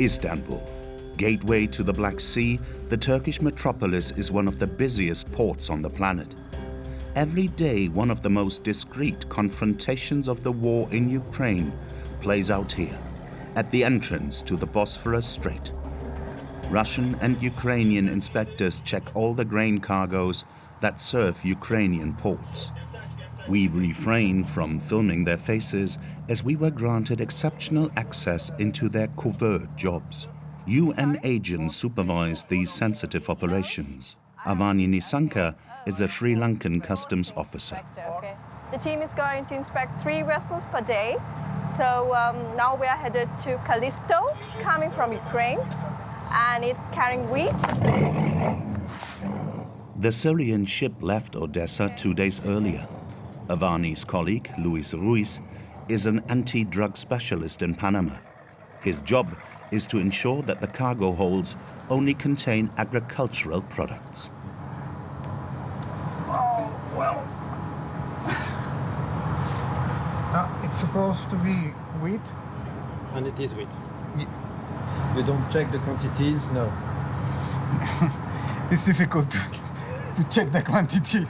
Istanbul, gateway to the Black Sea, the Turkish metropolis is one of the busiest ports on the planet. Every day, one of the most discreet confrontations of the war in Ukraine plays out here, at the entrance to the Bosphorus Strait. Russian and Ukrainian inspectors check all the grain cargoes that serve Ukrainian ports. We refrain from filming their faces as we were granted exceptional access into their covert jobs. UN agents supervise these sensitive operations. Avani Nisanka is a Sri Lankan customs officer. Okay. The team is going to inspect 3 vessels per day. So now we are headed to Callisto, coming from Ukraine, and it's carrying wheat. The Syrian ship left Odessa 2 days earlier. Avani's colleague, Luis Ruiz, is an anti-drug specialist in Panama. His job is to ensure that the cargo holds only contain agricultural products. Oh, well. It's supposed to be wheat. And it is wheat. We don't check the quantities, no. It's difficult to check the quantity.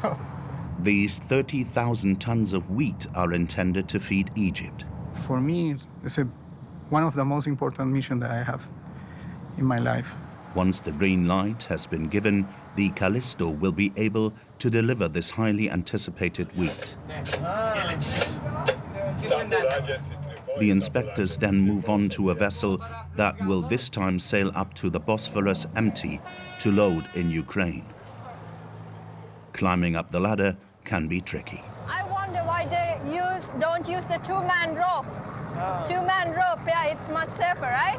These 30,000 tons of wheat are intended to feed Egypt. For me, it's one of the most important missions that I have in my life. Once the green light has been given, the Callisto will be able to deliver this highly anticipated wheat. The inspectors then move on to a vessel that will this time sail up to the Bosphorus empty to load in Ukraine. Climbing up the ladder can be tricky. I wonder why they don't use the 2-man rope. 2-man rope, yeah, it's much safer, right?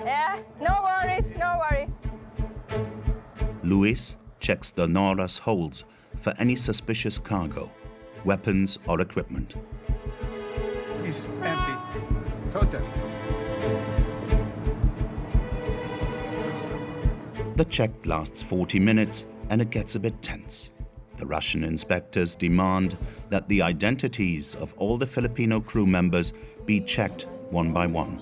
Yeah, no worries, no worries. Luis checks the Nora's holds for any suspicious cargo, weapons or equipment. It's empty, totally. The check lasts 40 minutes and it gets a bit tense. The Russian inspectors demand that the identities of all the Filipino crew members be checked one by one.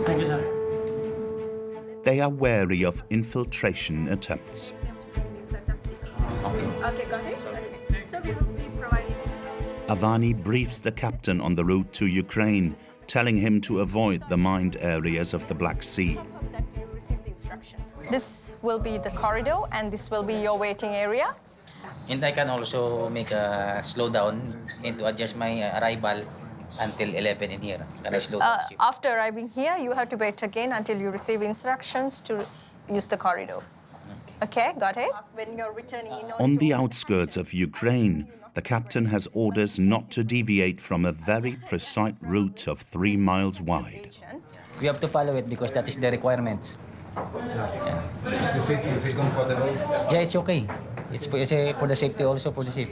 Thank you, sir. They are wary of infiltration attempts. Okay, got it? Okay. So we will be providing... Avani briefs the captain on the route to Ukraine, telling him to avoid the mined areas of the Black Sea. This will be the corridor and this will be your waiting area. And I can also make a slowdown and to adjust my arrival until 11 in here. Can I slow down? After arriving here, you have to wait again until you receive instructions to use the corridor. Okay, got it? When you're returning On the outskirts of Ukraine, the captain has orders not to deviate from a very precise route of 3 miles wide. We have to follow it because that is the requirements. Yeah. You feel comfortable? Yeah, it's okay. It's for the safety also for the ship.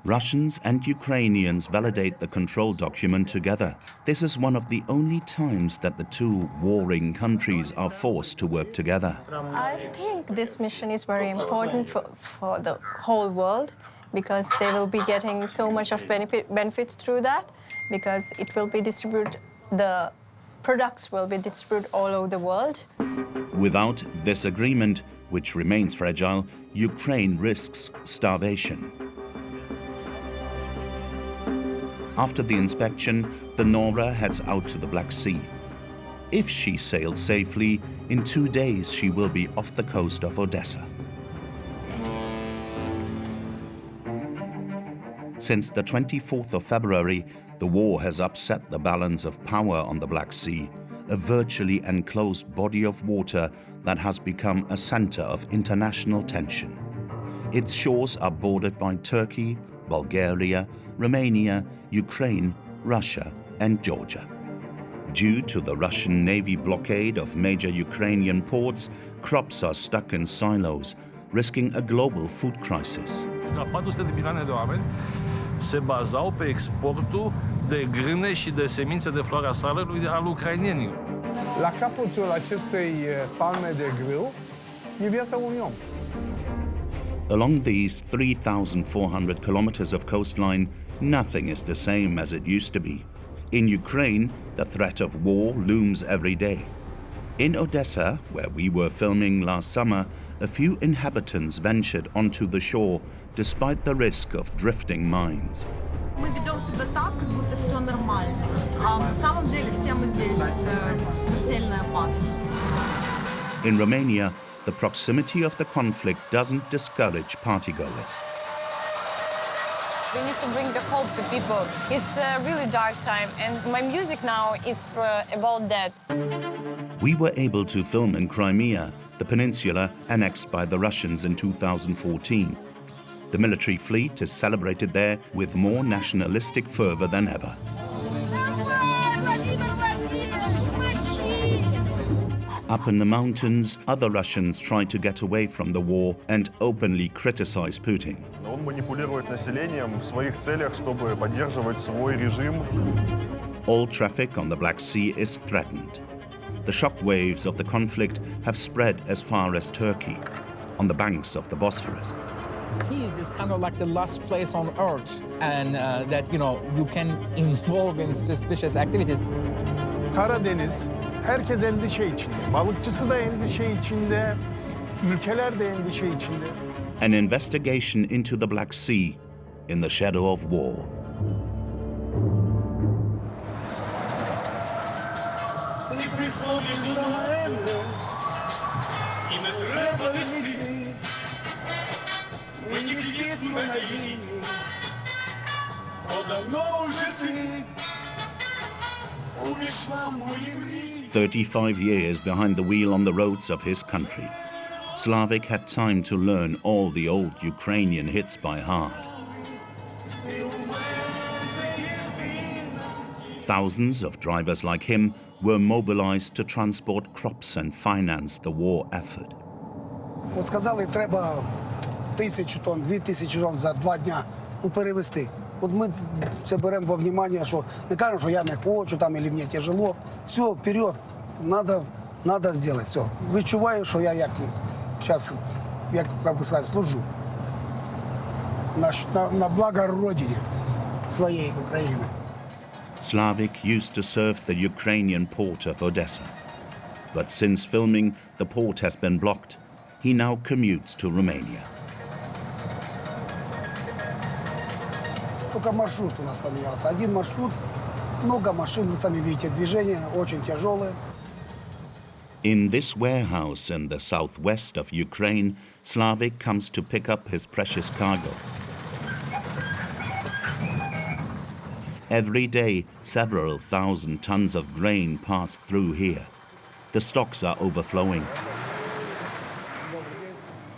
Russians and Ukrainians validate the control document together. This is one of the only times that the two warring countries are forced to work together. I think this mission is very important for the whole world because they will be getting so much of benefits through that because it will be distributed, the products will be distributed all over the world. Without this agreement, which remains fragile, Ukraine risks starvation. After the inspection, the Nora heads out to the Black Sea. If she sails safely, in 2 days she will be off the coast of Odessa. Since the 24th of February, the war has upset the balance of power on the Black Sea, a virtually enclosed body of water that has become a center of international tension. Its shores are bordered by Turkey, Bulgaria, Romania, Ukraine, Russia, and Georgia. Due to the Russian Navy blockade of major Ukrainian ports, crops are stuck in silos, risking a global food crisis. 400 de milioane de oameni se bazau pe exportul de grâne și de semințe de floarea soarelui al ucrainienilor. La capătul acestei palme de grâu e viața unui om. Along these 3,400 kilometers of coastline, nothing is the same as it used to be. In Ukraine, the threat of war looms every day. In Odessa, where we were filming last summer, a few inhabitants ventured onto the shore despite the risk of drifting mines. Мы ведем себя так, как будто все нормально. А на самом деле все мы здесь смертельная опасность. In Romania, the proximity of the conflict doesn't discourage partygoers. We need to bring the hope to people. It's a really dark time, and my music now is about that. We were able to film in Crimea, the peninsula annexed by the Russians in 2014. The military fleet is celebrated there with more nationalistic fervor than ever. Up in the mountains, other Russians try to get away from the war and openly criticize Putin. Он манипулирует населением в своих целях, чтобы поддерживать свой режим. All traffic on the Black Sea is threatened. The shockwaves of the conflict have spread as far as Turkey, on the banks of the Bosphorus. Seas is kind of like the last place on earth, and that you can involve in suspicious activities. Karadeniz, herkes endişe içinde. Balıkçısı da endişe içinde, ülkeler de endişe içinde. An investigation into the Black Sea in the shadow of war. "35 years behind the wheel on the roads of his country, Slavik had time to learn all the old Ukrainian hits by heart. Thousands of drivers like him were mobilized to transport crops and finance the war effort. От сказали, треба 1000 тонн, 2000 тонн за 2 дня перевезти. От ми це беремо во внимание, що не кажемо, що я не хочу там, или мені тяжело. Все, вперед, надо сделать, все. Відчуваю, що я зараз, як би сказати, служу на благо Родині своєї України. Slavik used to serve the Ukrainian port of Odessa. But since filming, the port has been blocked. He now commutes to Romania. Только маршрут у нас поменялся. Один маршрут, много машин, вы сами видите, движение очень тяжелое. In this warehouse in the southwest of Ukraine, Slavik comes to pick up his precious cargo. Every day, several thousand tons of grain pass through here. The stocks are overflowing.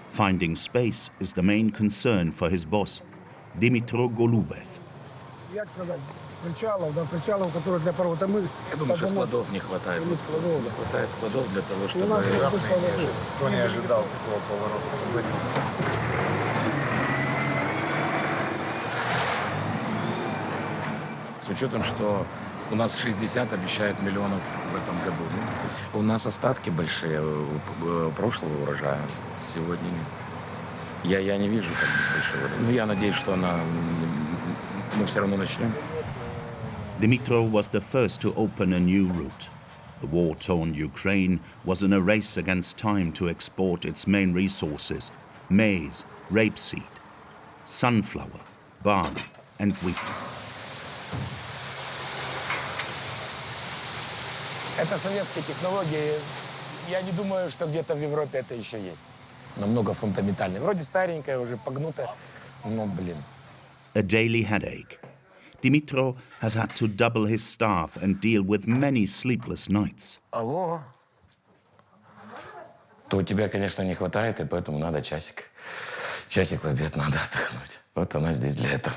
Finding space is the main concern for his boss, Dmytro Golubev. Як сказати, причалов, которые для парома. Я думаю, что складов не хватает. Не хватает складов для того, чтобы... Кто не ожидал такого поворота событий. С учетом, что у нас 60 обещают миллионов в этом году. У нас остатки большие прошлого урожая. Сегодня я не вижу как бы большого. Но я надеюсь, что мы все равно начнем. Dmytro was the first to open a new route. The war-torn Ukraine was in a race against time to export its main resources: maize, rapeseed, sunflower, barley, and wheat. Это советские технологии. Я не думаю, что где-то в Европе это еще есть. Намного фундаментальнее. Вроде старенькая, уже погнутая, но, блин. A daily headache. Dmytro has had to double his staff and deal with many sleepless nights. Алло. То у тебя, конечно, не хватает, и поэтому надо часик. Часик в обед надо отдохнуть. Вот она здесь для этого.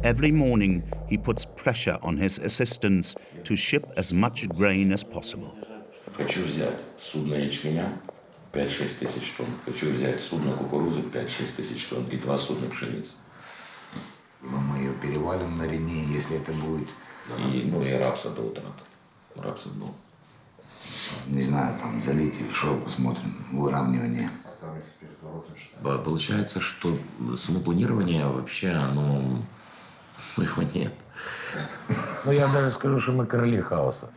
Every morning, he puts pressure on his assistants to ship as much grain as possible. Хочу взять судно ячменя 5-6 тысяч тонн. Хочу взять судно кукурузы 5-6 тысяч тонн и 2 судна пшеницы. Мы ее перевалим на Рене, если это будет. И рапса до утраты. Рапса до. Не знаю, там залить или что, посмотрим. Выравнивание. Получается, что само планирование вообще, оно... его нет. Ну, я даже скажу, что мы короли хаоса.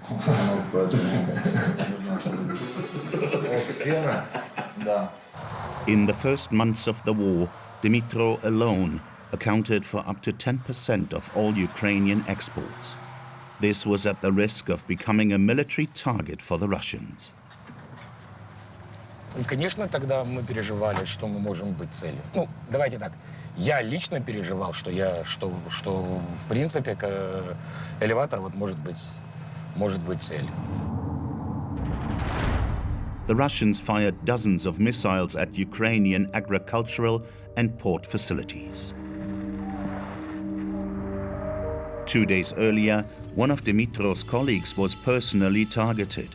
In the first months of the war, Dmytro alone accounted for up to 10% of all Ukrainian exports. This was at the risk of becoming a military target for the Russians. Конечно, тогда мы переживали, что мы можем быть целью. Ну, давайте так. Я лично переживал, что в принципе элеватор вот может быть цель. The Russians fired dozens of missiles at Ukrainian agricultural and port facilities. 2 days earlier, one of Dmytro's colleagues was personally targeted.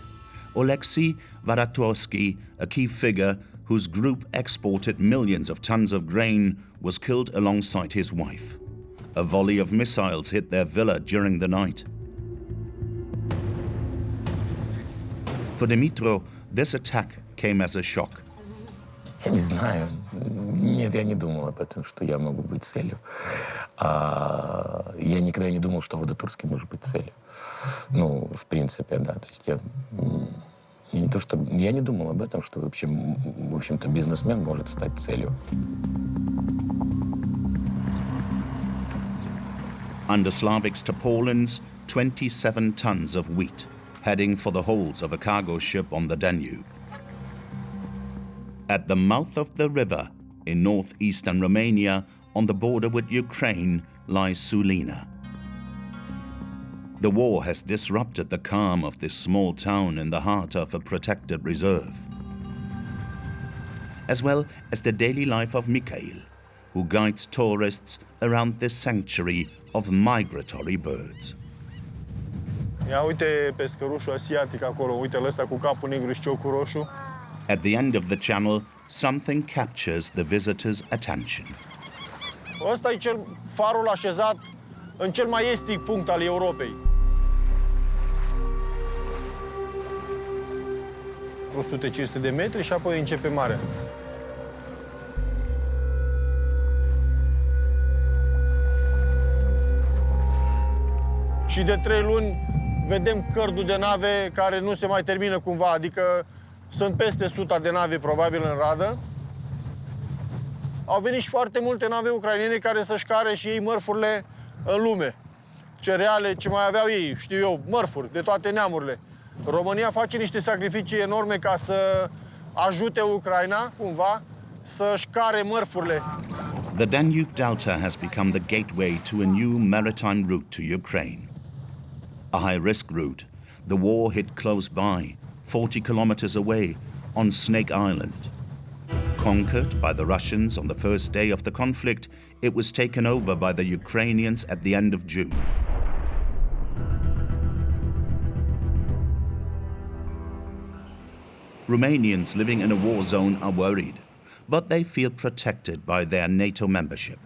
Oleksiy Varatosky, a key figure whose group exported millions of tons of grain, was killed alongside his wife. A volley of missiles hit their villa during the night. For Dmytro, this attack came as a shock. Я не знаю. Нет, я не думал об этом, что я могу быть целью. Я никогда не думал, что Водотурский может быть целью. Ну, в принципе, да. То есть я не думал об этом, что вообще, в общем-то, бизнесмен может стать целью. Under Slavic's tarpaulins, 27 tons of wheat, heading for the holds of a cargo ship on the Danube. At the mouth of the river, in northeastern Romania, on the border with Ukraine, lies Sulina. The war has disrupted the calm of this small town in the heart of a protected reserve, as well as the daily life of Mikhail, who guides tourists around this sanctuary of migratory birds. Ia uite pescărușul asiatic acolo, uite-l ăsta cu capul negru și ciocul roșu. At the end of the channel, something captures the visitor's attention. Ăsta e farul așezat în cel mai estic punct al Europei. 100-500 de metri și apoi începe marea. Și de 3 luni vedem cărdul de nave care nu se mai termină cumva, adică sunt peste 100 de nave probabil în radă. Au venit și foarte multe nave ucrainene care să-și care și ei mărfurile în lume. Cereale, ce mai aveau ei, știu eu, mărfuri de toate neamurile. România face niște sacrificii enorme ca să ajute Ucraina, cumva, să-și care mărfurile. The Danube Delta has become the gateway to a new maritime route to Ukraine. A high-risk route, the war hit close by, 40 kilometers away, on Snake Island. Conquered by the Russians on the first day of the conflict, it was taken over by the Ukrainians at the end of June. Romanians living in a war zone are worried, but they feel protected by their NATO membership.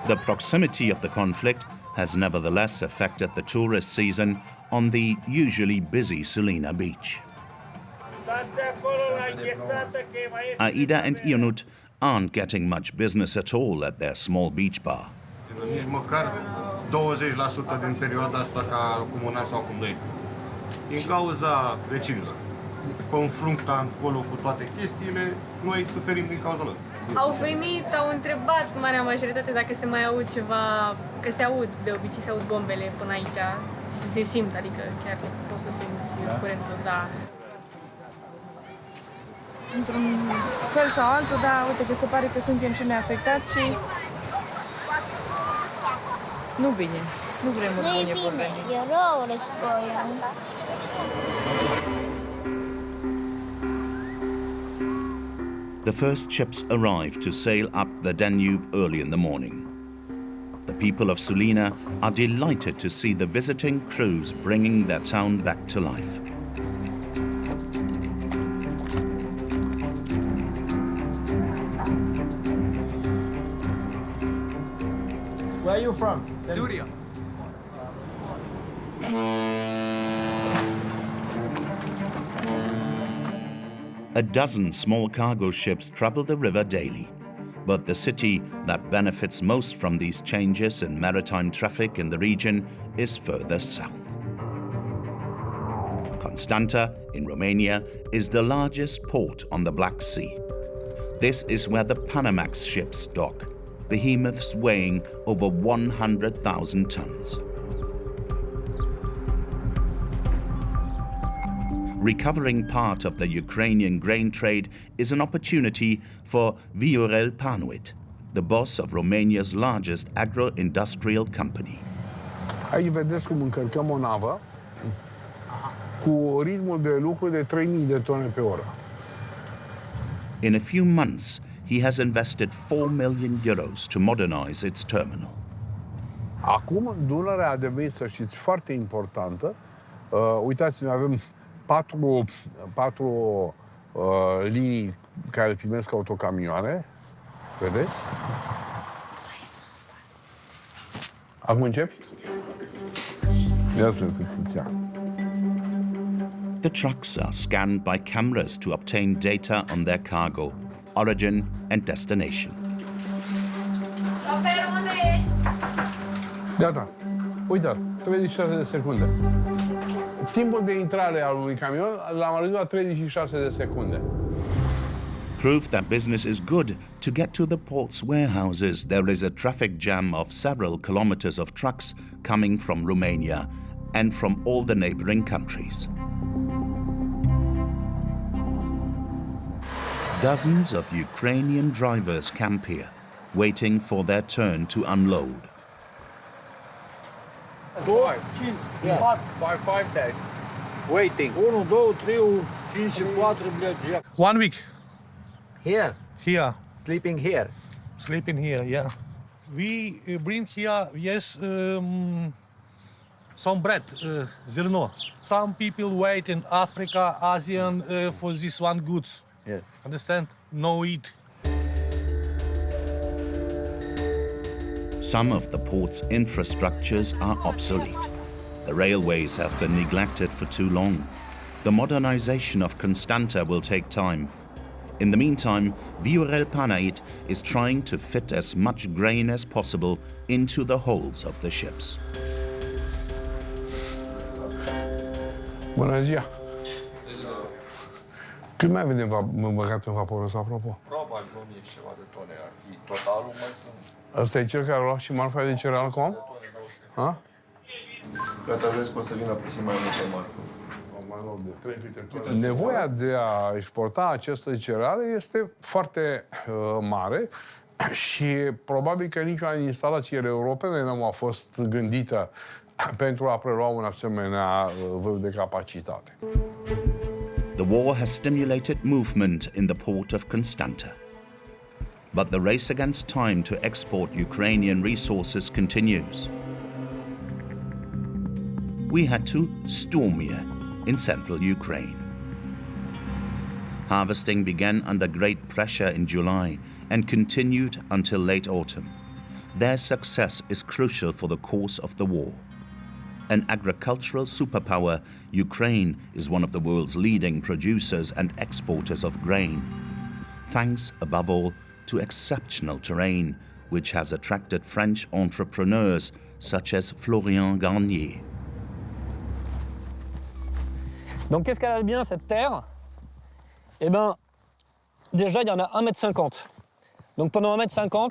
The proximity of the conflict has nevertheless affected the tourist season on the usually busy Sulina beach. Aida and Ionut aren't getting much business at all at their small beach bar. Nici măcar 20% din perioada asta ca acum un an sau acum 2. Din cauza vecinilor. Confruntă acolo cu toate chestiile, noi suferim din cauza lor. Au venit, au întrebat marea majoritate dacă se mai aud ceva, că se aud, de obicei se aud bombele până aici, se simt, adică chiar poți să simți curentul, da. Într-un fel sau altul, da, uite că se pare că suntem și noi afectați și nu bine, nu vrem bune vorbe. E rău războiul. The first ships arrive to sail up the Danube early in the morning. The people of Sulina are delighted to see the visiting crews bringing their town back to life. Where are you from? Syria. A dozen small cargo ships travel the river daily, but the city that benefits most from these changes in maritime traffic in the region is further south. Constanta, in Romania, is the largest port on the Black Sea. This is where the Panamax ships dock, behemoths weighing over 100,000 tons. Recovering part of the Ukrainian grain trade is an opportunity for Viorel Panuit, the boss of Romania's largest agro-industrial company. Aici vedeți cum încărcăm o navă cu ritmul de lucru de 3000 de tone pe oră. In a few months, he has invested 4 million euros to modernize its terminal. Acum, Dunărea a devenit, să știți, foarte importantă. Uitați, noi avem patru linii care primesc autocamioane. Vedeți? Acum începi? Ia-ți cât ți-a. The trucks are scanned by cameras to obtain data on their cargo, origin and destination. Șofer, unde ești? Gata. Uite, 36 de secunde. Timpul de intrare al unui camion l-am redus la 36 de secunde. Proof that business is good. To get to the port's warehouses, there is a traffic jam of several kilometers of trucks coming from Romania and from all the neighboring countries. Dozens of Ukrainian drivers camp here, waiting for their turn to unload. 5 days. Waiting. 1, 2, 3, 5 și 4, blядь. 1 week. Here. Here. Sleeping here. Sleeping here, yeah. We bring here, yes, some bread, zerno. Some people wait in Africa, ASEAN for this one goods. Yes. Understand? No eat. Some of the port's infrastructures are obsolete. The railways have been neglected for too long. The modernization of Constanta will take time. In the meantime, Viorel Panuit is trying to fit as much grain as possible into the holds of the ships. Bună ziua! Cât mai avem băgat în vaporul ăsta, apropo? Probabil 1000 și ceva de tone ar fi. Totalul mai sunt. Ăsta e cel care a luat și marfa de cereal acum? Ha? Gata, vezi că o să vină puțin mai multă marfă. Nevoia de a exporta aceste cereale este foarte mare și probabil că niciuna din instalațiile europene nu a fost gândită pentru a prelua un asemenea vârf de capacitate. The war has stimulated movement in the port of Constanta. But the race against time to export Ukrainian resources continues. We head to Stormia in central Ukraine. Harvesting began under great pressure in July and continued until late autumn. Their success is crucial for the course of the war. An agricultural superpower, Ukraine is one of the world's leading producers and exporters of grain, thanks, above all, to exceptional terrain, which has attracted French entrepreneurs such as Florian Garnier. Donc qu'est-ce qu'elle a de bien, cette terre? Eh bien, déjà, il y en a 1,50 m. Donc pendant 1,50 m,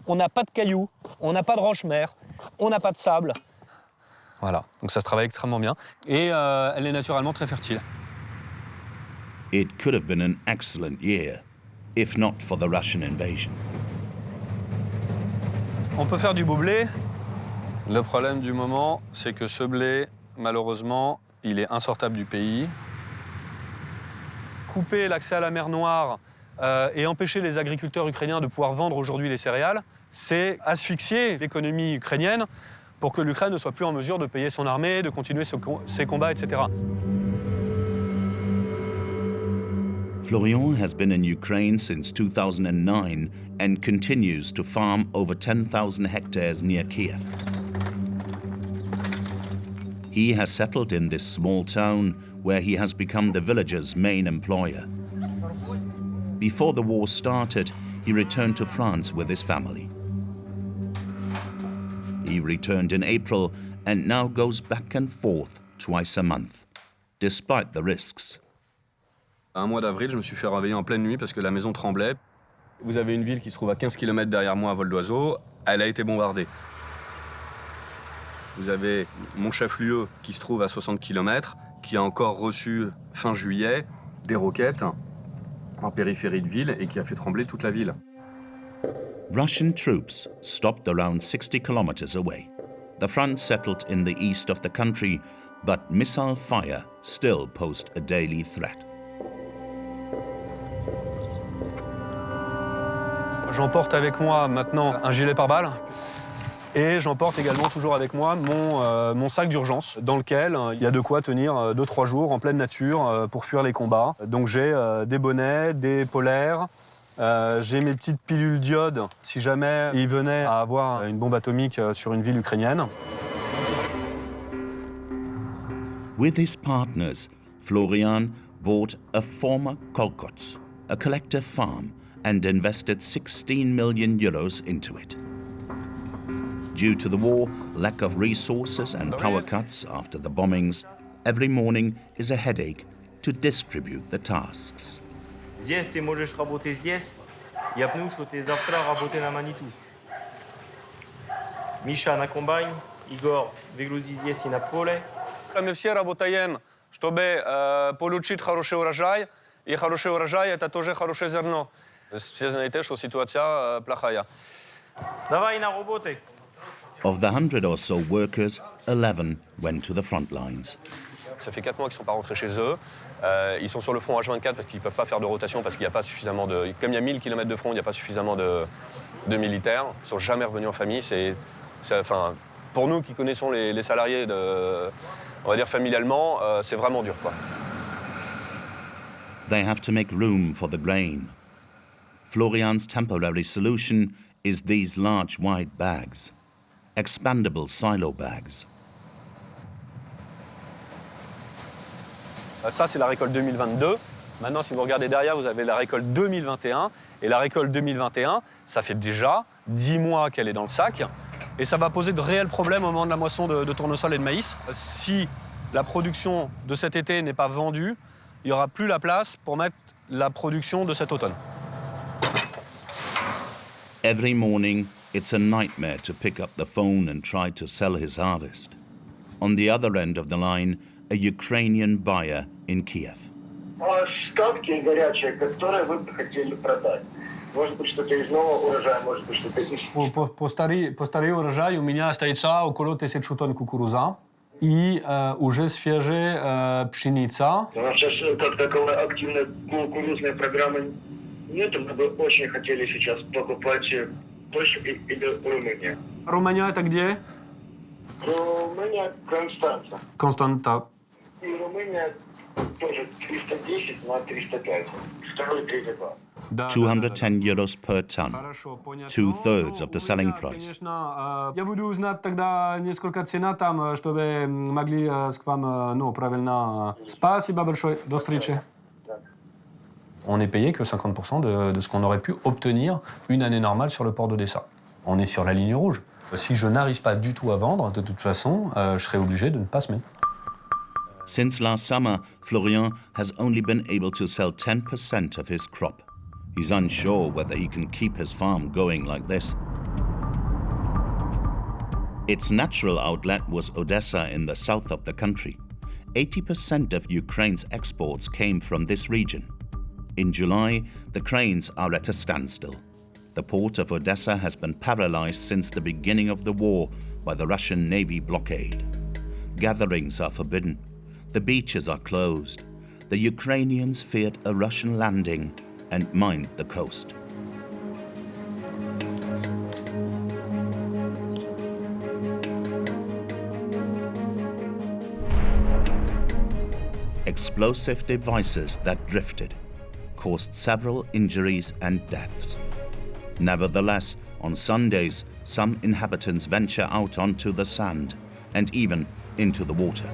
on n'a pas de cailloux, on n'a pas de roche-mère, on n'a pas de sable. Voilà, donc ça se travaille extrêmement bien. Et elle est naturellement très fertile. It could have been an excellent year, if not for the Russian invasion. On peut faire du beau blé. Le problème du moment, c'est que ce blé, malheureusement, il est insortable du pays. Couper l'accès à la mer Noire et empêcher les agriculteurs ukrainiens de pouvoir vendre aujourd'hui les céréales, c'est asphyxier l'économie ukrainienne pour que l'Ukraine ne soit plus en mesure de payer son armée, de continuer ses combats, etc. Florian has been in Ukraine since 2009 and continues to farm over 10,000 hectares near Kiev. He has settled in this small town where he has become the village's main employer. Before the war started, he returned to France with his family. He returned in April and now goes back and forth twice a month, despite the risks. Un mois d'avril, je me suis fait réveiller en pleine nuit parce que la maison tremblait. Vous avez une ville qui se trouve à 15 km derrière moi à vol d'oiseau. Elle a été bombardée. Vous avez mon chef-lieu qui se trouve à 60 km, qui a encore reçu, fin juillet, des roquettes en périphérie de ville et qui a fait trembler toute la ville. Russian troops stopped around 60 kilometers away. The front settled in the east of the country, but missile fire still posed a daily threat. J'emporte avec moi maintenant un gilet pare-balles et j'emporte également toujours avec moi mon sac d'urgence dans lequel il y a de quoi tenir 2-3 jours en pleine nature pour fuir les combats. Donc j'ai des bonnets, des polaires, j'ai mes petites pilules d'iode si jamais il venait à avoir une bombe atomique sur une ville ukrainienne. With his partners, Florian bought a former kolkhots, a collective farm, and invested 16 million euros into it. Due to the war, lack of resources and power cuts after the bombings, every morning is a headache to distribute the tasks. Здесь ты можешь работать здесь, я пну, что ты завтра работай на Маниту. Миша на комбайн, Игорь выгрузи здесь и на поле. Мы все работаем, чтобы получить хороший урожай, и хороший урожай – это тоже хорошее зерно. Все знаете, что ситуация плохая. Давай на работу. Of the 100 or so workers, 11 went to the front lines. Ça fait 4 mois qu'ils ne sont pas rentrés chez eux. Ils sont sur le front H24 parce qu'ils ne peuvent pas faire de rotation, parce qu'il n'y a pas suffisamment de... Comme il y a 1000 km de front, il n'y a pas suffisamment de militaires. Ils ne sont jamais revenus en famille. Enfin, pour nous qui connaissons les salariés, on va dire familialement, c'est vraiment dur, quoi. They have to make room for the grain. Florian's temporary solution is these large white bags, expandable silo bags. Ça, c'est la récolte 2022. Maintenant, si vous regardez derrière, vous avez la récolte 2021. Et la récolte 2021, ça fait déjà 10 mois qu'elle est dans le sac. Et ça va poser de réels problèmes au moment de la moisson de tournesol et de maïs. Si la production de cet été n'est pas vendue, il n'y aura plus la place pour mettre la production de cet automne. Every morning, it's a nightmare to pick up the phone and try to sell his harvest. On the other end of the line, a Ukrainian buyer in Kiev. Остатки горячие, которые вы бы хотели продать. Может быть, что-то из нового урожая, может быть, что-то из... По старый урожай у меня остается около 1000 тонн кукуруза и уже свежая пшеница. У нас сейчас как таковой активной кукурузной программы нет, мы бы очень хотели сейчас покупать больше из Румынии. Румыния это где? Румыния, Константа. Constanta. И Румыния тоже 310 на 305. Второй, третий класс. 210 euros per ton, 2/3 of the selling price. Я буду узнать тогда несколько цена там, чтобы могли с вам правильно. Спасибо большое. До встречи. On n'est payé que 50% de ce qu'on aurait pu obtenir une année normale sur le port d'Odessa. On est sur la ligne rouge. Si je n'arrive pas du tout à vendre, de toute façon, je serai obligé de ne pas semer. Since last summer, Florian has only been able to sell 10% of his crop. He's unsure whether he can keep his farm going like this. Its natural outlet was Odessa in the south of the country. 80% of Ukraine's exports came from this region. In July, the cranes are at a standstill. The port of Odessa has been paralyzed since the beginning of the war by the Russian Navy blockade. Gatherings are forbidden. The beaches are closed. The Ukrainians feared a Russian landing and mined the coast. Explosive devices that drifted, caused several injuries and deaths. Nevertheless, on Sundays, some inhabitants venture out onto the sand and even into the water.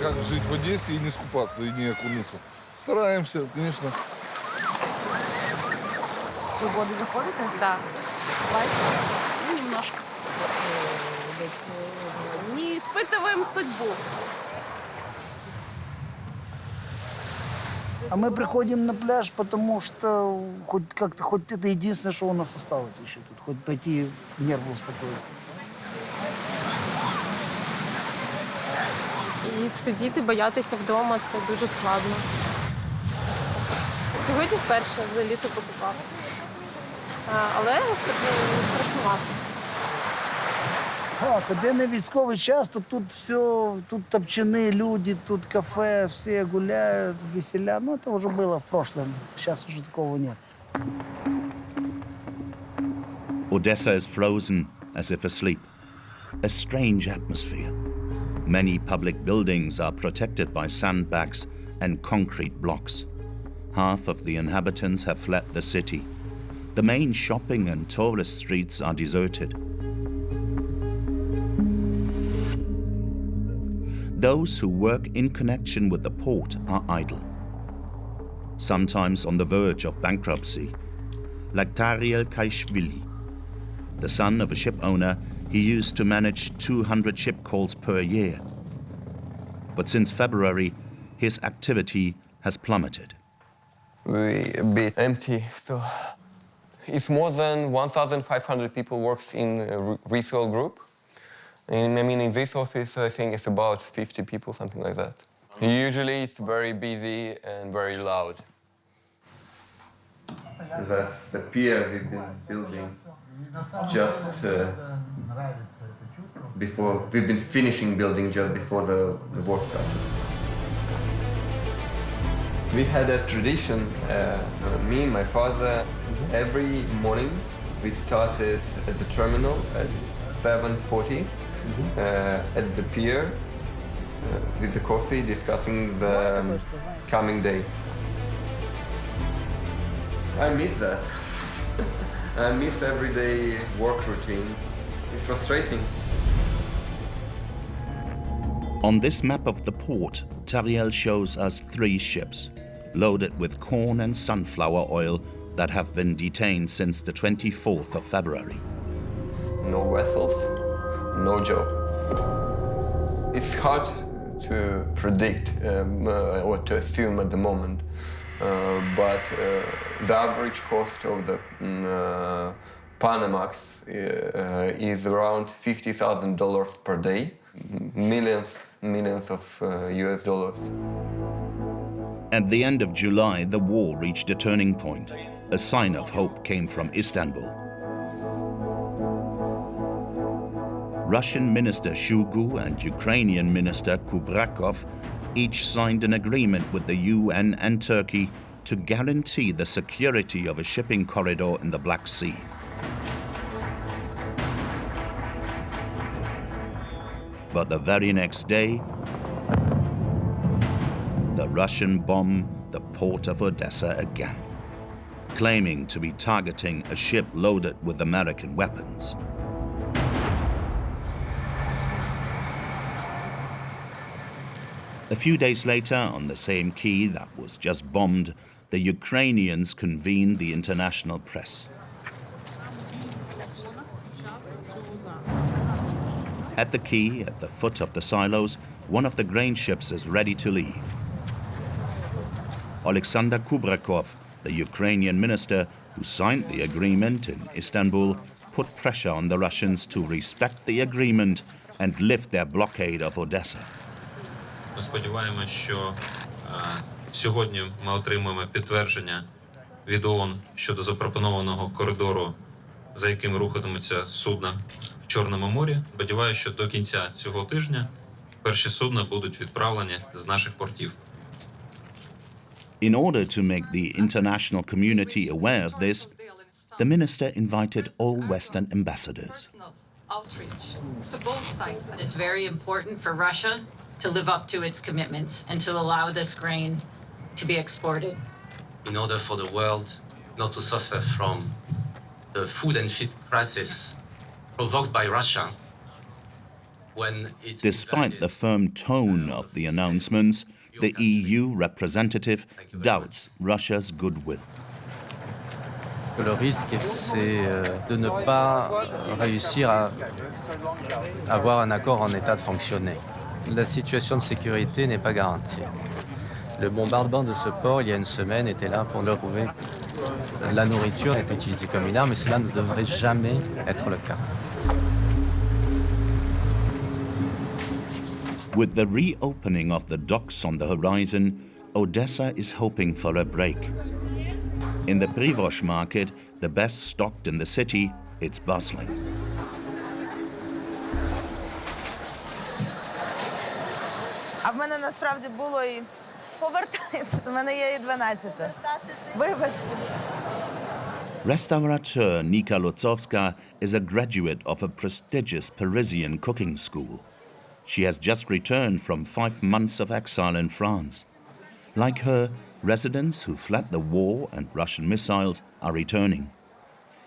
Как жить в Одессе и не скупаться, и не окунуться? Стараемся, конечно. Вы в воду заходите? Да. Ну, немножко. Не испытываем судьбу. А мы приходим на пляж, потому что хоть как-то, хоть это единственное, что у нас осталось еще тут. Хоть пойти нервы успокоить. І сидіти, боятися вдома – це дуже складно. Сьогодні вперше за літо покупалася. Але страшнувато. Так, де не військовий час, то тут все, тут топчаны люди, тут кафе, все гуляют, веселя. Ну, это уже было в прошлом, сейчас уже такого нет. Odessa is frozen, as if asleep. A strange atmosphere. Many public buildings are protected by sandbags and concrete blocks. Half of the inhabitants have fled the city. The main shopping and tourist streets are deserted. Those who work in connection with the port are idle, sometimes on the verge of bankruptcy, like Tariel Kaishvili. The son of a ship owner, he used to manage 200 ship calls per year. But since February, his activity has plummeted. We're a bit empty, so it's more than 1,500 people works in a resale group. And I mean, in this office, I think it's about 50 people, something like that. Usually it's very busy and very loud. That's the pier we've been building just before, we've been finishing building just before the war started. We had a tradition, me and my father, every morning we started at the terminal at 7:40 at the pier with the coffee, discussing the coming day. I miss that. I miss everyday work routine. It's frustrating. On this map of the port, Tariel shows us 3 ships, loaded with corn and sunflower oil that have been detained since the 24th of February. No vessels, no job. It's hard to predict or to assume at the moment, but the average cost of the Panamax is around $50,000 per day, millions of US dollars. At the end of July, the war reached a turning point. A sign of hope came from Istanbul. Russian Minister Shugu and Ukrainian Minister Kubrakov each signed an agreement with the UN and Turkey to guarantee the security of a shipping corridor in the Black Sea. But the very next day, the Russian bombed the port of Odessa again, claiming to be targeting a ship loaded with American weapons. A few days later, on the same quay that was just bombed, the Ukrainians convened the international press. At the quay, at the foot of the silos, one of the grain ships is ready to leave. Alexander Kubrakov, the Ukrainian minister who signed the agreement in Istanbul, put pressure on the Russians to respect the agreement and lift their blockade of Odessa. Ми сподіваємося, що сьогодні ми отримаємо підтвердження від ООН щодо запропонованого коридору, за яким рухатимуться судна в Чорному морі. Сподіваюся, що до кінця цього тижня перші судна будуть відправлені з наших портів. In order to make the international community aware of this, the minister invited all Western ambassadors. Outreach to both sides. And it's very important for Russia to live up to its commitments and to allow this grain to be exported. In order for the world not to suffer from the food and feed crisis provoked by Russia, when it... Despite the firm tone of the announcements, the EU representative doubts Russia's goodwill. Le risque, c'est de ne pas réussir à avoir un accord en état de fonctionner. La situation de sécurité n'est pas garantie. Le bombardement de ce port, il y a une semaine, était là pour le prouver. La nourriture est utilisée comme une arme, et cela ne devrait jamais être le cas. With the reopening of the docks on the horizon, Odessa is hoping for a break. In the Privosh market, the best stocked in the city, it's bustling. А в мене насправді було і повертається. У мене є і 12. Вибачте. Restaurateur Nika Lutzovska is a graduate of a prestigious Parisian cooking school. She has just returned from 5 months of exile in France. Like her, residents who fled the war and Russian missiles are returning.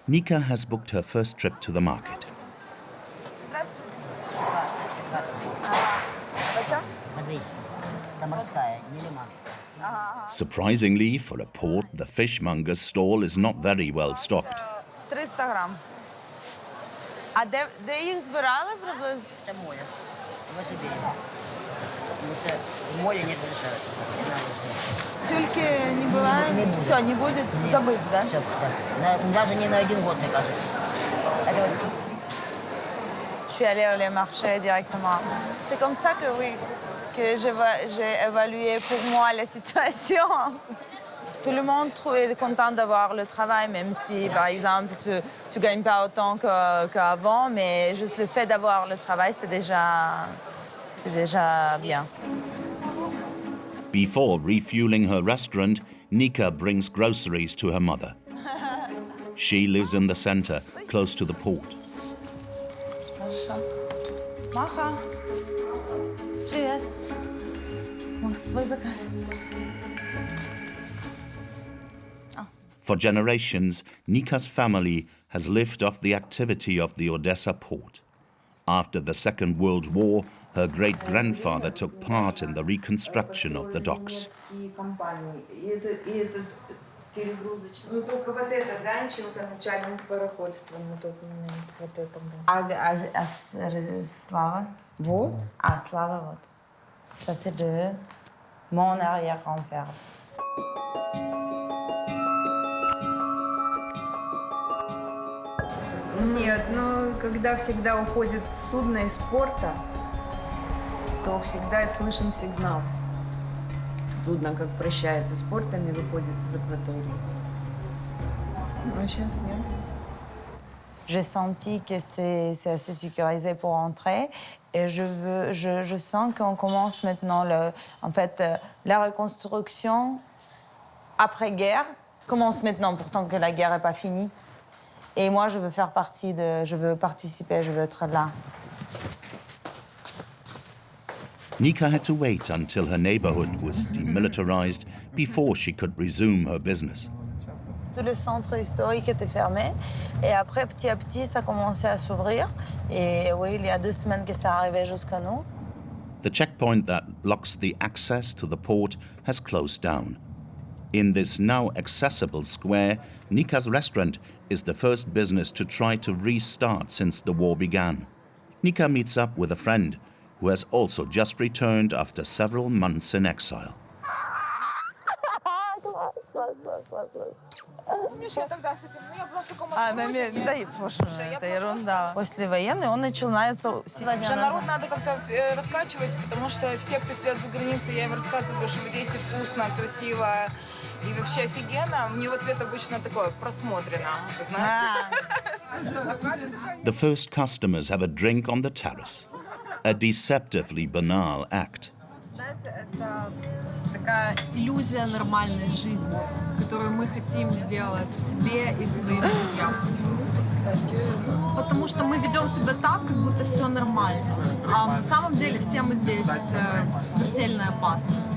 Nika has booked her first trip to the market. Surprisingly, for a port, the fishmonger's stall is not very well stocked. 300 грам. А де їх збирали приблизно? Це море. В море не разрешают. Тюльки не бывает? Все, не будет забыть, да? Все, да. Даже не на 1 год, мне кажется. Je suis allée au marché directement. C'est comme ça que oui, que j'ai évalué pour moi la situation. Tout le monde est content d'avoir le travail, même si, par exemple, tu ne gagnes pas autant qu'avant, mais juste le fait d'avoir le travail, c'est déjà bien. Before refueling her restaurant, Nika brings groceries to her mother. She lives in the center, close to the port. Маха, привет. Может, твой заказ? For generations, Nika's family has lived off the activity of the Odessa port. After the Second World War, her great-grandfather took part in the reconstruction of the docks. Ну, только вот это, Данченко, начальник пароходства, на тот момент, вот это был. А Slava? Вот? А, Slava, вот. Ça, c'est de mon arrière-grand-père. Нет, ну, когда всегда уходит судно из порта, то всегда слышен сигнал. Судно, как прощается с портом и выходит из акватории. Но сейчас нет. J'ai senti que c'est assez sécurisé pour entrer et je sens qu'on commence maintenant la reconstruction après-guerre commence maintenant, pourtant que la guerre n'est pas finie. Et moi, je veux faire partie je veux participer, je veux être là. Nika had to wait until her neighborhood was demilitarized before she could resume her business. Tout le centre historique était fermé. Et après, petit à petit, ça commençait à s'ouvrir. Et oui, il y a 2 semaines que ça arrivait jusqu'à nous. The checkpoint that locks the access to the port has closed down. In this now accessible square, Nika's restaurant is the first business to try to restart since the war began. Nika meets up with a friend who has also just returned after several months in exile. Это ерунда. Послевоенный он начинается сегодня. Уже народ надо как-то раскачивать, потому что все, кто сидят за границей, я им рассказываю, что в Одессе вкусно, красиво и вообще офигенно. Мне в ответ обычно такое просмотрено, знаете. The first customers have a drink on the terrace. A deceptively banal act. Знаете, это такая иллюзия нормальной жизни, которую мы хотим сделать себе и своим друзьям. Потому что мы ведем себя так, как будто все нормально. А на самом деле все мы здесь смертельная опасность.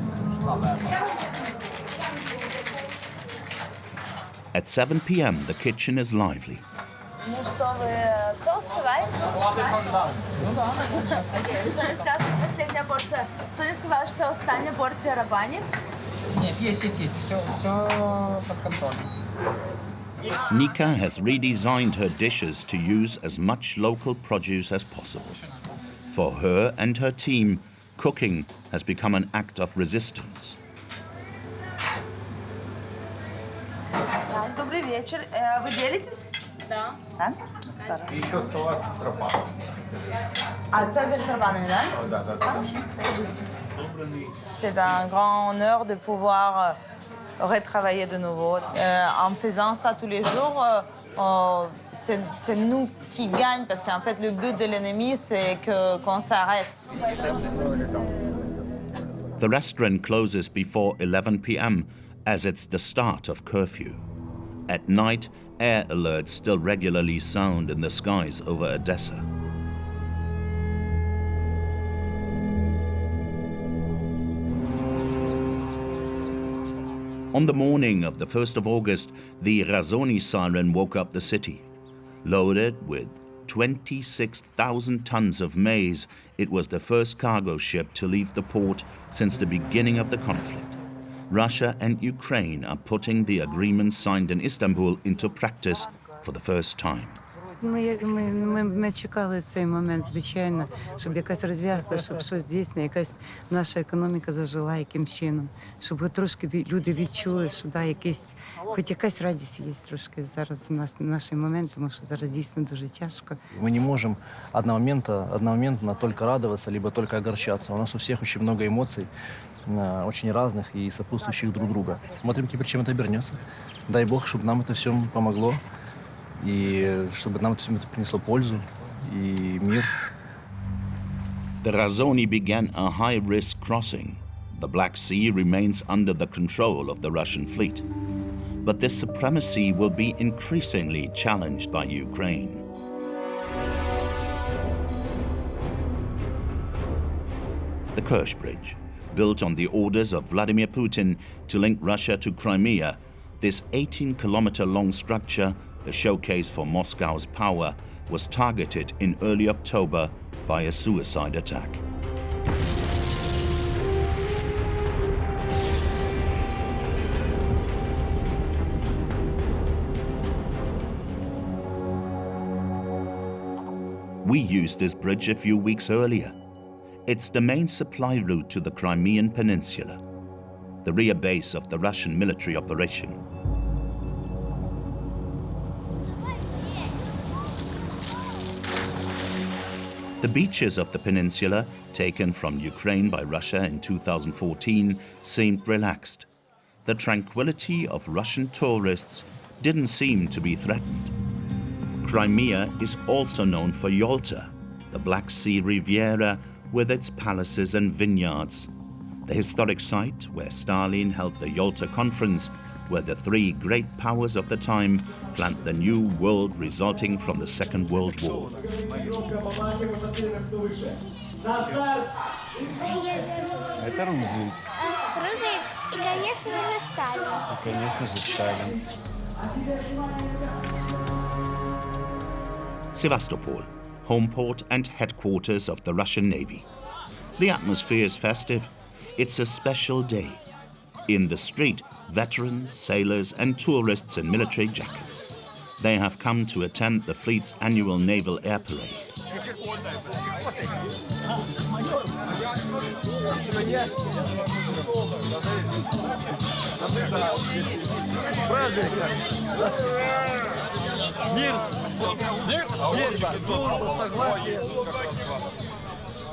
At 7 p.m., the kitchen is lively. Ну что, вы все успеваете? Ну да. Окей, Соня скажет, последняя порция. Соня сказала, что остання порція рабані. Нет, есть. Все под контролем. Nika has redesigned her dishes to use as much local produce as possible. For her and her team, cooking has become an act of resistance. Добрый вечер. Вы делитесь? Да. Да? И еще салат с рапаном. А Цезарь с рабанами, да? Да. C'est un grand honneur de pouvoir retravailler de nouveau. En faisant ça tous les jours, c'est nous qui gagnons parce qu'en fait, le but de l'ennemi, c'est qu'on s'arrête. The restaurant closes before 11 p.m. as it's the start of curfew. At night, air alerts still regularly sound in the skies over Odessa. On the morning of the 1st of August, the Razoni siren woke up the city. Loaded with 26,000 tons of maize, it was the first cargo ship to leave the port since the beginning of the conflict. Russia and Ukraine are putting the agreement signed in Istanbul into practice for the first time. Ми чекали цей момент, звичайно, щоб якась розв'язка, щоб щось дійсно, якась наша економіка зажила якимсь чином, щоб трошки люди відчули, що да, хоч якась радість є трошки зараз у нас на наш момент, тому що зараз дійсно дуже тяжко. Мы не можем одномоментно только радоваться, либо только огорчаться. У нас у всех очень много эмоций, очень разных и сопутствующих друг друга. Смотрим теперь, чем это обернется. Дай Бог, чтобы нам это все помогло. И чтобы нам это принесло пользу и мир. The Razoni began a high-risk crossing. The Black Sea remains under the control of the Russian fleet. But this supremacy will be increasingly challenged by Ukraine. The Kerch Bridge, built on the orders of Vladimir Putin to link Russia to Crimea, this 18-kilometer-long structure, a showcase for Moscow's power, was targeted in early October by a suicide attack. We used this bridge a few weeks earlier. It's the main supply route to the Crimean Peninsula, the rear base of the Russian military operation. The beaches of the peninsula, taken from Ukraine by Russia in 2014, seemed relaxed. The tranquility of Russian tourists didn't seem to be threatened. Crimea is also known for Yalta, the Black Sea Riviera with its palaces and vineyards, the historic site where Stalin held the Yalta Conference, where the three great powers of the time planned the new world resulting from the Second World War. Это Рузвельт. Рузвельт и, конечно же, Сталин. И, конечно же, Сталин. Sevastopol, home port and headquarters of the Russian Navy. The atmosphere is festive. It's a special day. In the street, veterans, sailors, and tourists in military jackets. They have come to attend the fleet's annual naval air parade.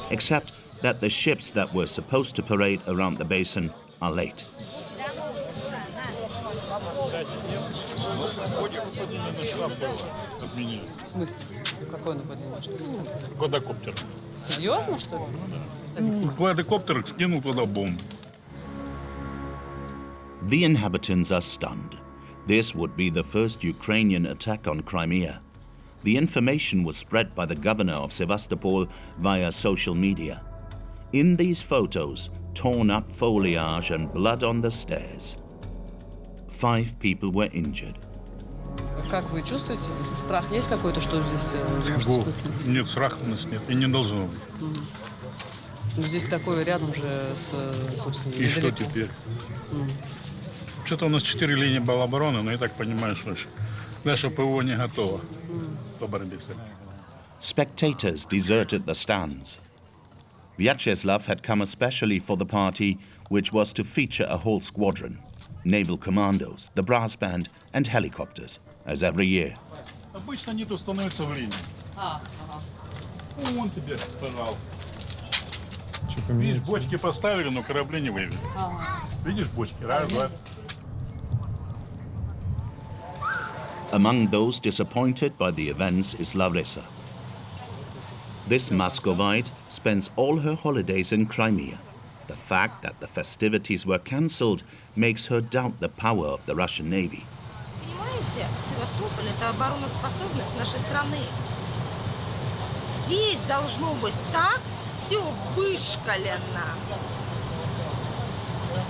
Except that the ships that were supposed to parade around the basin are late. Квадрокоптер. Серьезно, что ли? Квадрокоптер скинул туда бомбу. The inhabitants are stunned. This would be the first Ukrainian attack on Crimea. The information was spread by the governor of Sevastopol via social media. In these photos, torn up foliage and blood on the stairs. 5 people were injured. Как вы чувствуете? Страх есть какой-то, что здесь может вспыхнуть? Нет, страха у нас нет. И не должно быть. Ну, здесь такое рядом же, собственно, и недалеко. Что теперь? Что-то у нас 4 линии обороны, но я так понимаю, что наше ПВО не готово по борьбе с этим. Spectators deserted the stands. Vyacheslav had come especially for the party, which was to feature a whole squadron, naval commandos, the brass band and helicopters, as every year. Обычно они тут становятся в линии. Ну, вон тебе, пожалуйста. Видишь, бочки поставили, но корабли не вывели. Видишь, бочки? Раз, два. Among those disappointed by the events is Larissa. This Muscovite spends all her holidays in Crimea. The fact that the festivities were cancelled makes her doubt the power of the Russian Navy. Понимаете, Севастополь – это обороноспособность нашей страны. Здесь должно быть так все вышкалено,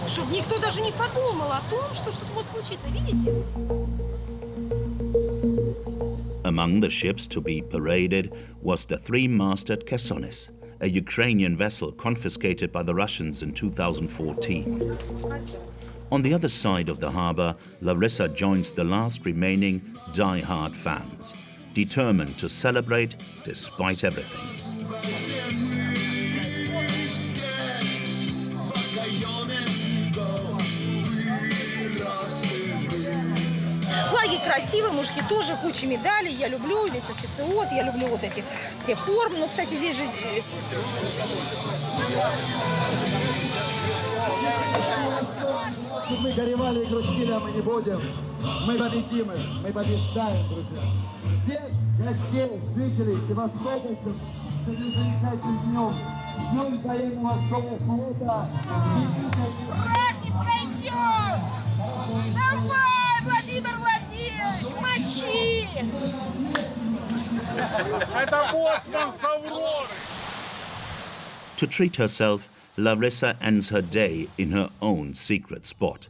чтобы никто даже не подумал о том, что что-то может случиться. Видите? Among the ships to be paraded was the 3-masted Kesonis, a Ukrainian vessel confiscated by the Russians in 2014. On the other side of the harbour, Larissa joins the last remaining die-hard fans, determined to celebrate despite everything. Флаги красивые, мужики тоже, куча медалей. Я люблю весь официоз, я люблю вот эти все формы. Ну, кстати, здесь же... Мы горевали и грустили, а мы не будем. Мы победим их, мы побеждаем, друзья. Всех гостей, жителей Севастопольцев с этим замечательным днем. Днем военно-морского флота. Враг не пройдет! Давай, Владимир Владимирович, мочи! Это боцман с Авроры! To treat herself, Larissa ends her day in her own secret spot,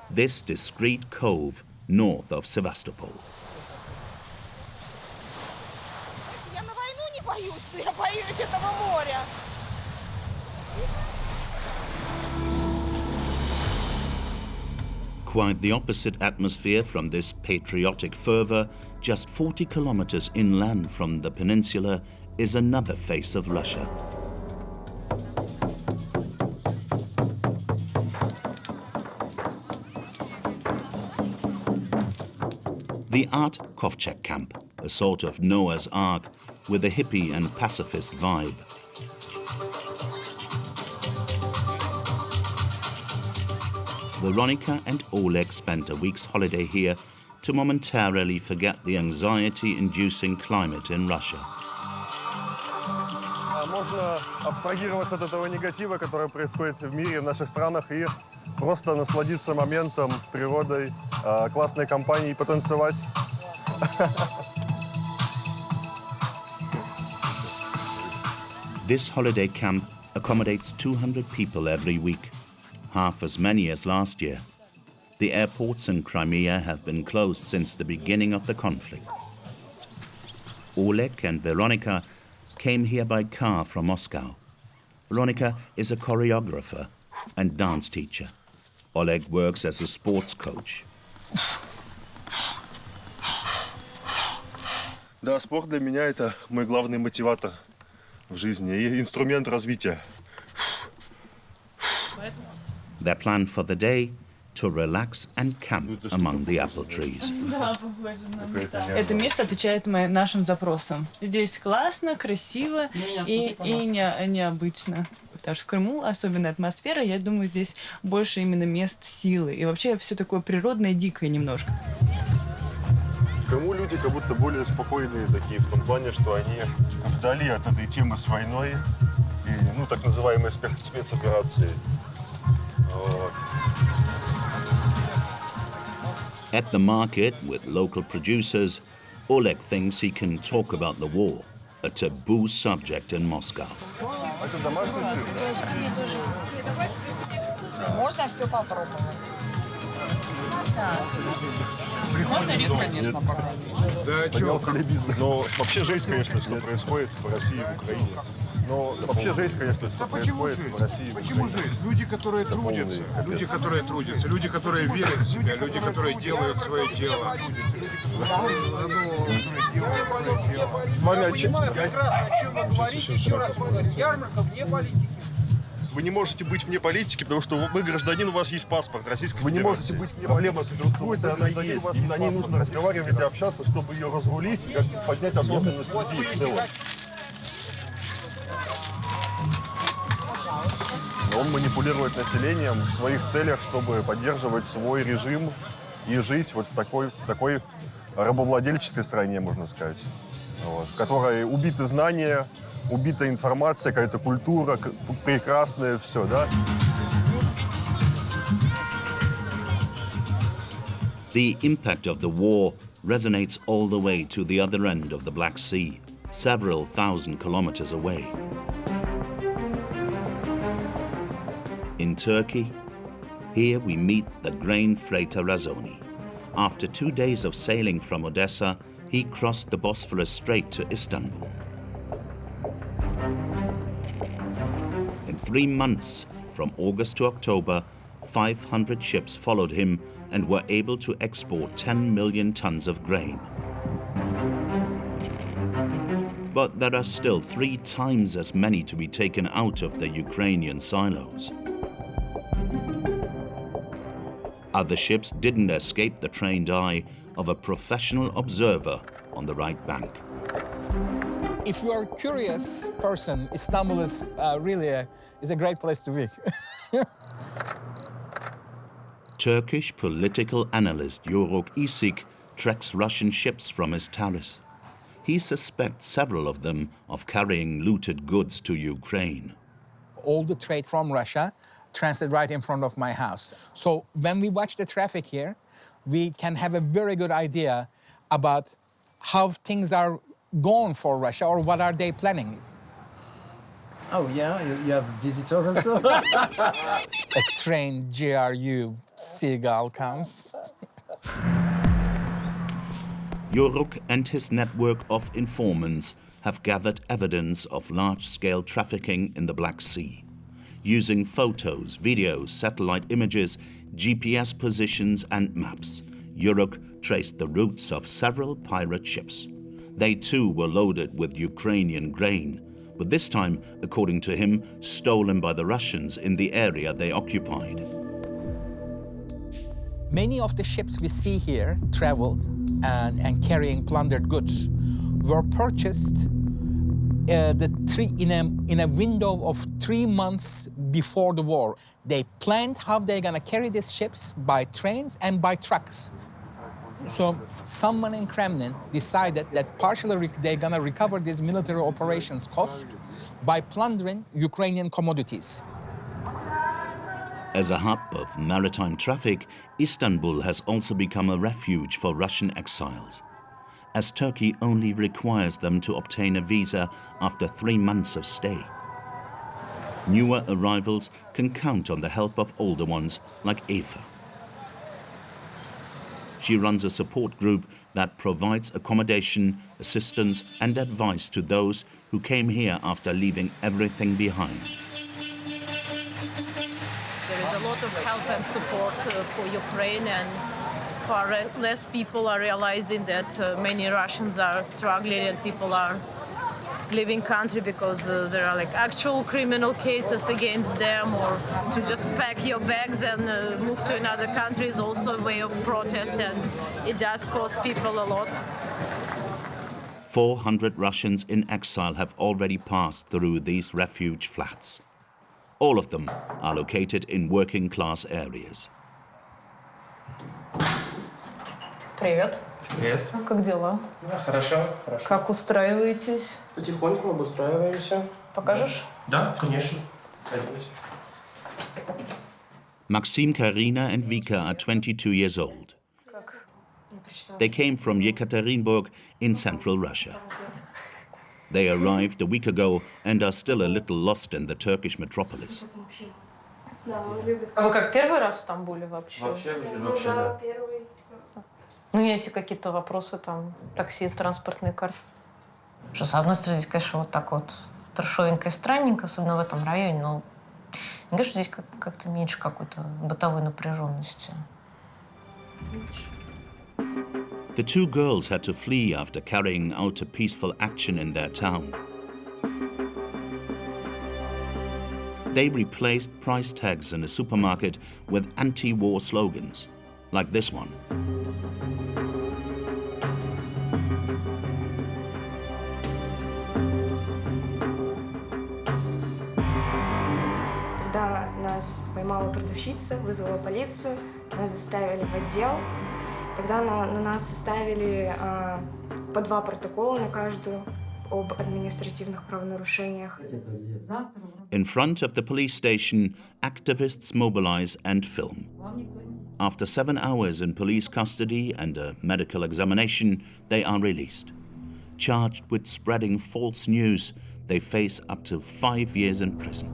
this discreet cove north of Sevastopol. Я на войну не боюсь, но я боюсь этого моря. Quite the opposite atmosphere from this patriotic fervour, just 40 kilometers inland from the peninsula is another face of Russia. The Art Kovchak camp, a sort of Noah's Ark with a hippie and pacifist vibe. Veronica and Oleg spent a week's holiday here to momentarily forget the anxiety-inducing climate in Russia. Можно абстрагироваться от этого негатива, который происходит в мире, в наших странах, и просто насладиться моментом, природой, классной компанией, потанцевать. This holiday camp accommodates 200 people every week, half as many as last year. The airports in Crimea have been closed since the beginning of the conflict. Oleg and Veronica came here by car from Moscow. Veronica is a choreographer and dance teacher. Oleg works as a sports coach. Да, спорт для меня это мой главный мотиватор в жизни и инструмент развития. Their plan for the day: to relax and camp among the apple trees. Да, похоже на это. Это место отвечает нашим запросам. Здесь классно, красиво и необычно. Потому что в Крыму особенная атмосфера, я думаю, здесь больше именно мест силы. И вообще все такое природное, дикое немножко. В Крыму люди как будто более спокойные такие, в том плане, что они вдали от этой темы с войной и, так называемой спецоперации. Вот. At the market with local producers, Oleg thinks he can talk about the war, a taboo subject in Moscow. Можно все попробовать. Можно рис, конечно, попробовать. Да, но вообще жесть, конечно, что происходит в России и в Украине. Но вообще жесть, конечно, что происходит в России и в Украине. Почему жесть? Люди, которые трудятся, люди, которые верят в себя, люди, которые делают свое дело. Смотри, прекрасно, о чем вы говорите. Еще раз, ярмарка вне политики. Вы не можете быть вне политики, потому что вы гражданин, у вас есть паспорт Российской Федерации. Вы не можете быть вне проблема существует, она есть. И на ней нужно разговаривать и общаться, чтобы ее разрулить и как поднять осознанность людей в целом. Он манипулирует населением в своих целях, чтобы поддерживать свой режим и жить вот в такой рабовладельческой стране, можно сказать, вот, в которой убиты знания, убита информация, какая-то культура, прекрасное все, да? The impact of the war resonates all the way to the other end of the Black Sea, several thousand kilometers away. In Turkey, here we meet the grain freighter Razoni. After 2 days of sailing from Odessa, he crossed the Bosphorus Strait to Istanbul. In 3 months, from August to October, 500 ships followed him and were able to export 10 million tons of grain. But there are still 3 times as many to be taken out of the Ukrainian silos. Other ships didn't escape the trained eye of a professional observer on the right bank. If you are a curious person, Istanbul is really a great place to be. Turkish political analyst Yoruk Isik tracks Russian ships from his terrace. He suspects several of them of carrying looted goods to Ukraine. All the trade from Russia transit right in front of my house. So when we watch the traffic here, we can have a very good idea about how things are going for Russia or what are they planning. Oh yeah, you have visitors also? A trained GRU seagull comes. Yoruk and his network of informants have gathered evidence of large-scale trafficking in the Black Sea. Using photos, videos, satellite images, GPS positions and maps, Yoruk traced the routes of several pirate ships. They too were loaded with Ukrainian grain, but this time, according to him, stolen by the Russians in the area they occupied. Many of the ships we see here traveled and carrying plundered goods were purchased in a window of 3 months before the war. They planned how they're gonna carry these ships by trains and by trucks. So someone in Kremlin decided that partially they're gonna recover these military operations cost by plundering Ukrainian commodities. As a hub of maritime traffic, Istanbul has also become a refuge for Russian exiles, as Turkey only requires them to obtain a visa after 3 months of stay. Newer arrivals can count on the help of older ones like Eva. She runs a support group that provides accommodation, assistance and advice to those who came here after leaving everything behind. There is a lot of help and support for Ukraine, and far less people are realizing that many Russians are struggling and people are leaving country because there are like actual criminal cases against them, or to just pack your bags and move to another country is also a way of protest, and it does cost people a lot. 400 Russians in exile have already passed through these refuge flats. All of them are located in working-class areas. Привет. Привет. Как дела? Хорошо, хорошо. Как устраиваетесь? Потихоньку обустраиваемся. Покажешь? Да, конечно. Пойдемте. Maxim, Karina and Vika are 22 years old. They came from Yekaterinburg in central Russia. They arrived a week ago and are still a little lost in the Turkish metropolis. А вы как, первый раз в Стамбуле вообще? Вообще, да. Первый. Ну, если какие-то вопросы, там, такси, транспортные карты. Что, с одной стороны, здесь, конечно, вот так вот трешовенько и странненько, особенно в этом районе, но мне кажется, здесь как-то меньше какой-то бытовой напряженности. The two girls had to flee after carrying out a peaceful action in their town. They replaced price tags in a supermarket with anti-war slogans, like this one. Когда нас поймала продавщица, вызвала полицию, нас доставили в отдел. Тогда на нас составили по 2 протокола на каждую об административных правонарушениях. In front of the police station, activists mobilize and film. After 7 hours in police custody and a medical examination, they are released. Charged with spreading false news, they face up to 5 years in prison.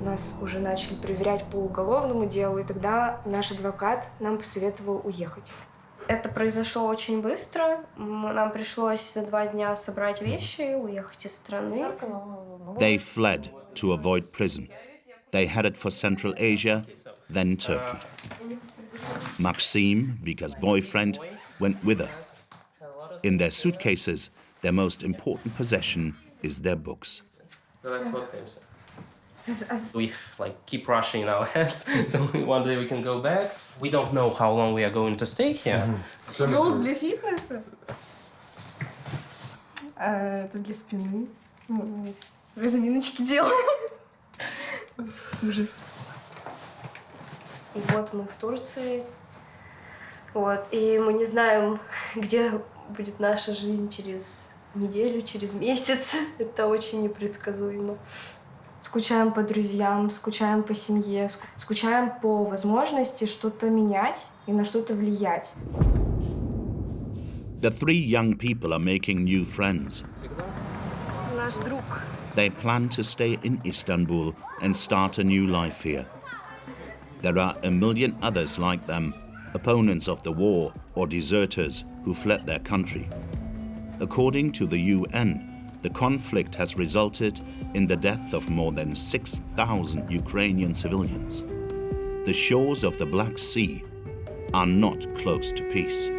Нас уже начали проверять по уголовному делу, и тогда наш адвокат нам посоветовал уехать. Это произошло очень быстро. Нам пришлось за 2 дня собрать вещи и уехать из страны. They fled to avoid prison. They headed for Central Asia, then Turkey. Maxim, Vika's boyfriend, went with her. In their suitcases, their most important possession is their books. We keep rushing in our heads, so one day we can go back. We don't know how long we are going to stay here. Стол для фитнеса. Это для спины. Разминочки делаем. Ужас. И вот мы в Турции. Вот. И мы не знаем, где будет наша жизнь через неделю, через месяц. Это очень непредсказуемо. Скучаем по друзьям, скучаем по семье, скучаем по возможности что-то менять и на что-то влиять. The 3 young people are making new friends. Это наш друг. They plan to stay in Istanbul and start a new life here. There are a million others like them, opponents of the war or deserters who fled their country. According to the UN, the conflict has resulted in the death of more than 6,000 Ukrainian civilians. The shores of the Black Sea are not close to peace.